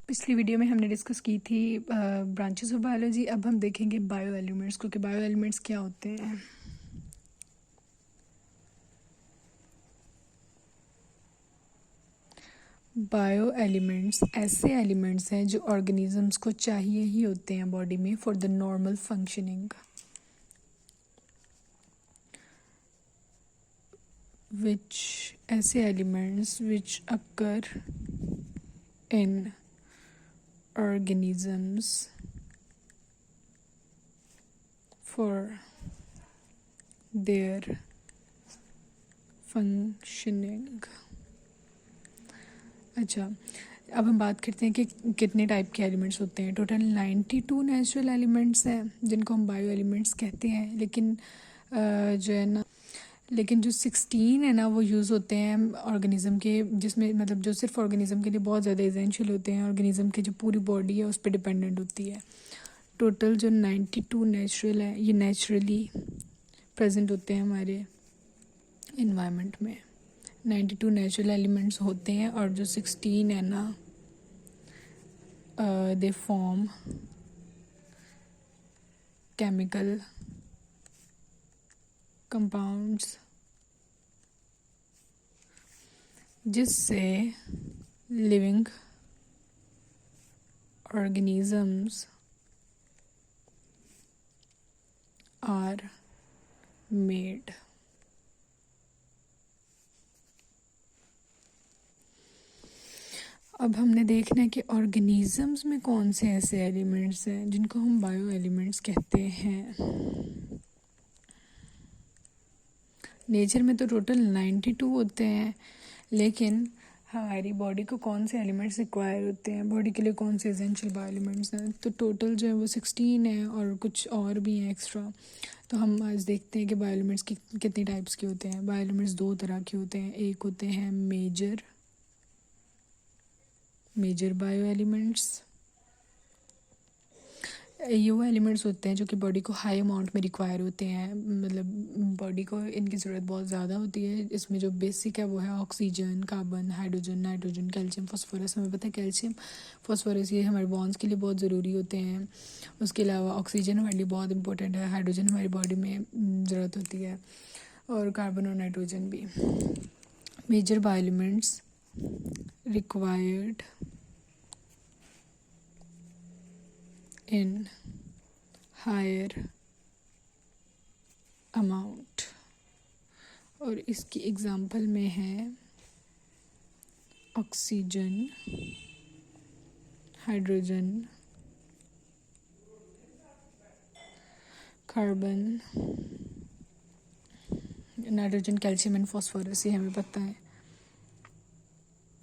पिछली वीडियो में हमने डिस्कस की थी ब्रांचेस ऑफ बायोलॉजी। अब हम देखेंगे बायो एलिमेंट्स को कि बायो एलिमेंट्स क्या होते हैं। बायो एलिमेंट्स ऐसे एलिमेंट्स हैं जो ऑर्गेनिजम्स को चाहिए ही होते हैं बॉडी में for the normal functioning, which ऐसे elements which occur in organisms for their functioning। अच्छा, अब हम बात करते हैं कि कितने टाइप के एलिमेंट्स होते हैं। टोटल 92 नेचुरल एलिमेंट्स हैं जिनको हम बायो एलिमेंट्स कहते हैं, लेकिन जो है ना लेकिन जो 16 है ना वो यूज़ होते हैं ऑर्गेनिज़म के, जिसमें मतलब जो सिर्फ ऑर्गेनिज़म के लिए बहुत ज़्यादा एसेंशियल होते हैं। ऑर्गेनिज़म की जो पूरी बॉडी है उस पर डिपेंडेंट होती है। टोटल जो 92 नेचुरल है ये नेचुरली प्रेजेंट होते हैं हमारे इन्वायरमेंट में। 92 नेचुरल एलिमेंट्स होते हैं और जो 16 है ना दे फॉर्म केमिकल कंपाउंड्स जिससे लिविंग ऑर्गेनिजम्स आर मेड। अब हमने देखना है कि ऑर्गेनिजम्स में कौन से ऐसे एलिमेंट्स हैं जिनको हम बायो एलिमेंट्स कहते हैं। नेचर में तो टोटल 92 होते हैं, लेकिन हमारी बॉडी को कौन से एलिमेंट्स रिक्वायर होते हैं, बॉडी के लिए कौन से एसेंशियल बायो एलिमेंट्स हैं, तो टोटल जो है वो 16 है और कुछ और भी हैं एक्स्ट्रा। तो हम आज देखते हैं कि बायो एलिमेंट्स की कितनी टाइप्स के होते हैं। बायो एलिमेंट्स दो तरह के होते हैं, एक होते हैं मेजर बायो एलिमेंट्स। ये वो एलिमेंट्स होते हैं जो कि बॉडी को हाई अमाउंट में रिक्वायर होते हैं, मतलब बॉडी को इनकी ज़रूरत बहुत ज़्यादा होती है। इसमें जो बेसिक है वो है oxygen, carbon, hydrogen, nitrogen, calcium, phosphorus. हमें पता है कैल्शियम, फास्फोरस ये हमारे बॉन्स के लिए बहुत ज़रूरी होते हैं। उसके अलावा ऑक्सीजन हमारे लिए बहुत इंपॉर्टेंट है, हाइड्रोजन हमारी बॉडी में ज़रूरत होती है, और कार्बन और नाइट्रोजन भी। Major bio elements required in higher amount, और इसकी एग्जांपल में है oxygen, hydrogen, carbon, nitrogen, calcium and phosphorus, ये हमें पता है।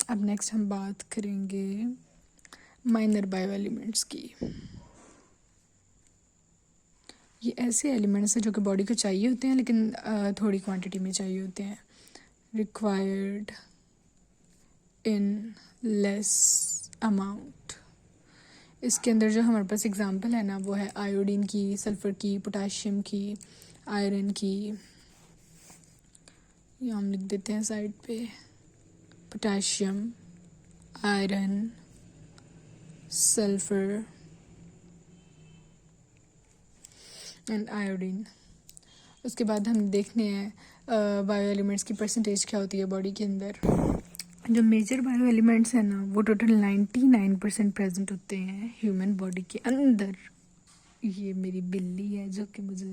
अब नेक्स्ट हम बात करेंगे माइनर बायो एलिमेंट्स की। ये ऐसे एलिमेंट्स हैं जो कि बॉडी को चाहिए होते हैं लेकिन थोड़ी क्वांटिटी में चाहिए होते हैं। Required in less amount. इसके अंदर जो हमारे पास एग्जांपल है ना वो है आयोडीन की, सल्फ़र की, पोटाशियम की, आयरन की। ये हम लिख देते हैं साइड पे, potassium, iron, sulphur and iodine. उसके बाद हम देखने हैं बायो एलिमेंट्स की परसेंटेज क्या होती है बॉडी के अंदर। जो मेजर बायो एलिमेंट्स हैं ना वो टोटल 99% प्रेजेंट होते हैं ह्यूमन बॉडी के अंदर। ये मेरी बिल्ली है जो कि मुझे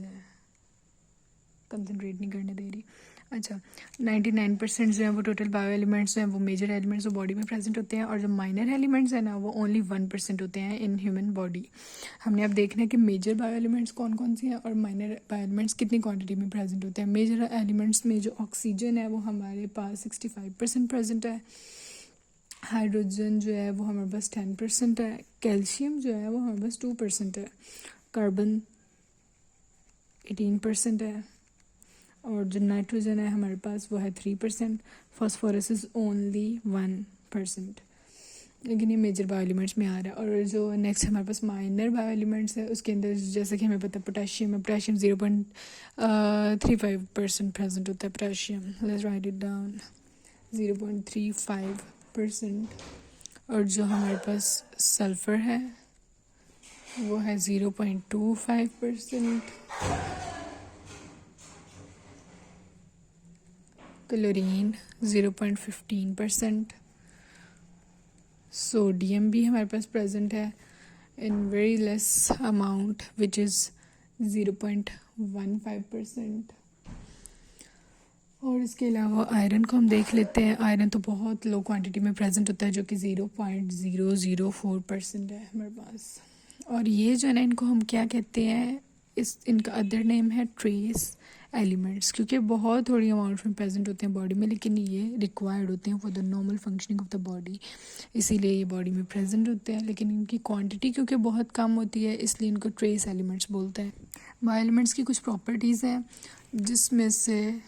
कंसंट्रेट नहीं करने दे रही। अच्छा, 99% जो है वो टोटल बायो एलिमेंट्स हैं वो मेजर एलिमेंट्स जो बॉडी में प्रेजेंट होते हैं, और जो माइनर एलिमेंट्स हैं ना वो ओनली 1% होते हैं इन ह्यूमन बॉडी। हमने अब देखना है कि मेजर बायो एलिमेंट्स कौन कौन सी हैं और माइनर बायो एलिमेंट्स कितनी क्वांटिटी में प्रेजेंट होते हैं। मेजर एलिमेंट्स में जो ऑक्सीजन है वो हमारे पास 65% प्रेजेंट है, हाइड्रोजन जो है वो हमारे पास 10% है, कैल्शियम जो है वो हमारे पास 2% है, कार्बन 18% है, और जो नाइट्रोजन है हमारे पास वो है 3%, फास्फोरस इज़ ओनली 1%। लेकिन ये मेजर बायो एलिमेंट्स में आ रहा है। और जो नेक्स्ट हमारे पास माइनर बायो एलिमेंट्स है उसके अंदर जैसे कि हमें पता है पोटाशियम है, पोटाशियम 0.35% प्रेजेंट होता है। Potassium, let's write it down, 0.35%। और जो हमारे पास सल्फ़र है वो है 0.25%, क्लोरीन 0.15%, सोडियम भी हमारे पास प्रेजेंट है in very less amount which is 0.15%। और इसके अलावा आयरन को हम देख लेते हैं। आयरन तो बहुत लो क्वांटिटी में प्रेजेंट होता है जो कि 0.004% है हमारे पास। और ये जो है ना, इनको हम क्या कहते हैं, इनका अदर नेम है ट्रेस एलिमेंट्स, क्योंकि बहुत थोड़ी अमाउंट में प्रेजेंट होते हैं बॉडी में, लेकिन ये रिक्वायर्ड होते हैं for the normal functioning of the body, इसीलिए ये बॉडी में प्रेजेंट होते हैं। लेकिन इनकी क्वांटिटी क्योंकि बहुत कम होती है, इसलिए इनको ट्रेस एलिमेंट्स बोलते हैं। बायो एलिमेंट्स की कुछ प्रॉपर्टीज़ हैं जिसमें से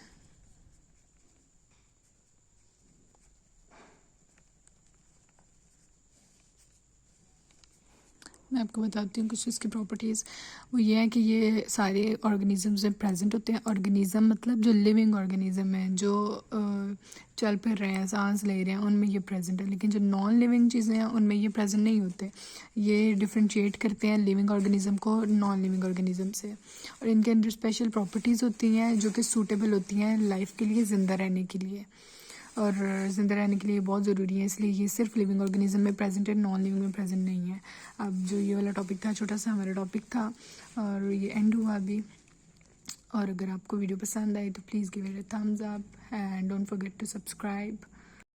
मैं आपको बताती हूँ कुछ इसकी प्रॉपर्टीज़। वो ये है कि ये सारे ऑर्गेनिज़म्स में प्रेजेंट होते हैं। ऑर्गेनिज़म मतलब जो लिविंग ऑर्गेनिज़म है, जो चल फिर रहे हैं, सांस ले रहे हैं, उनमें ये प्रेजेंट है। लेकिन जो नॉन लिविंग चीज़ें हैं उनमें ये प्रेजेंट नहीं होते। ये डिफ्रेंशिएट करते हैं लिविंग ऑर्गेनिज़म को नॉन लिविंग ऑर्गेनिज़म से। और इनके अंदर स्पेशल प्रॉपर्टीज़ होती हैं जो कि सूटेबल होती हैं लाइफ के लिए, ज़िंदा रहने के लिए। और ज़िंदा रहने के लिए बहुत ज़रूरी है, इसलिए ये सिर्फ लिविंग ऑर्गेनिज्म में प्रेजेंट है, नॉन लिविंग में प्रेजेंट नहीं है। अब जो ये वाला टॉपिक था, छोटा सा हमारा टॉपिक था और ये एंड हुआ अभी। और अगर आपको वीडियो पसंद आई तो please give it a thumbs up and don't forget to subscribe.